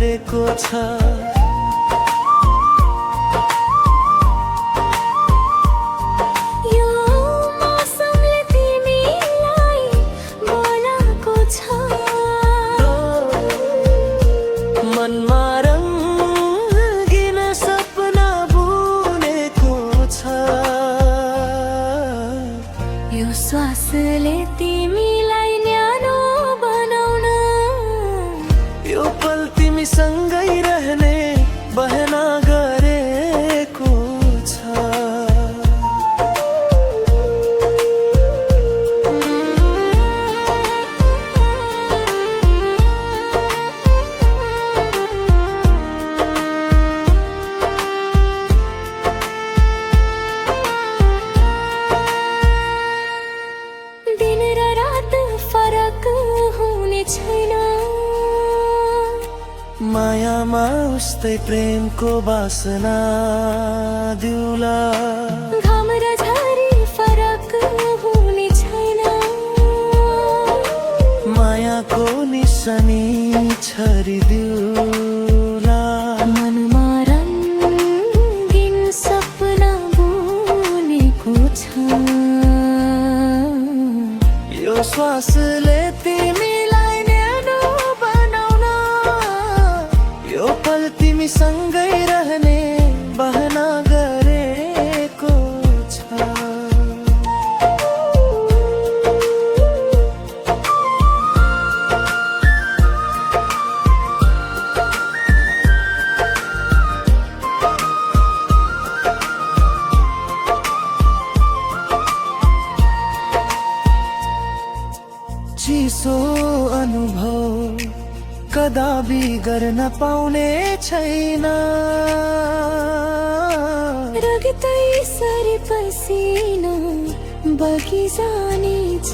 गरेको छ। मनमा रङ्गिन सपना बुनेको छ। यो श्वासले तिमीलाई न्यानो बनाउन, यो पल तिमीसँगै रहने बहना गरेको छ। दिन र रात फरक हुने छैन, मायामा उस्तै प्रेमको बासना दिउला। घाम र झरी फरक हुने छैन, मायाको निशानी छरिदिउला। मनमा रङ्गिन सपना बुनेको छ। यो श्वासले तिमीलाई न्यानो बनाउन, यो पल तिमीसँगै रहने बहना गरेको छ। चिसो अनुभव कदापि गर्न पाउने छैन। रगतै सरी पसिना बगिजानेछ,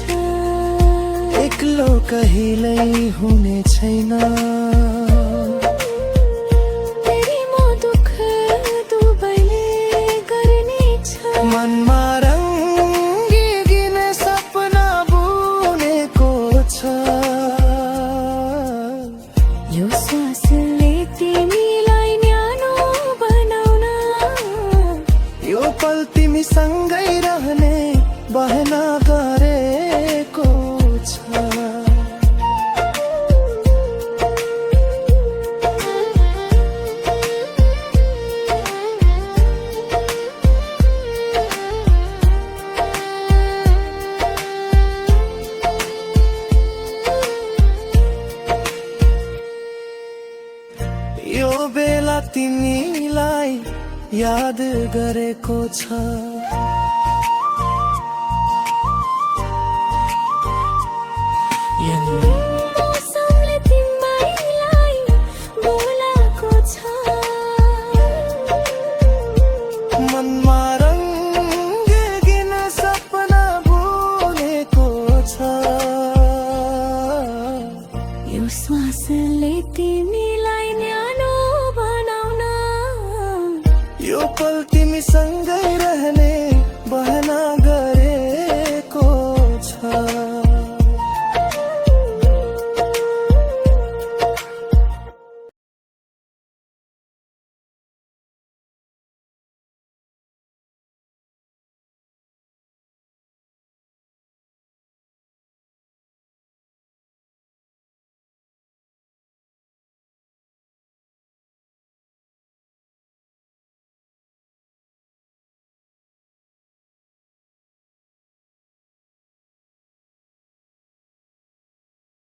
एक्लो कहिल्यै हुने छैन। प्रेममा दुःख दुबैले गर्नेछ। मनमा रङ्गिन सपना बुनेको छ। यो श्वासले तिमीलाई न्यानो बनाउन, यो पल तिमीसँगै रहने बहना गरेको छ। यो बेला तिमीलाई याद गरेको छ। मौसमले तिमीलाई बोलाएको छ। मनमा रङ्गिन सपना बुनेको छ। यो श्वासले तिमीलाई न्यानो बनाउन, यो पल तिमीसँगै रहने बहना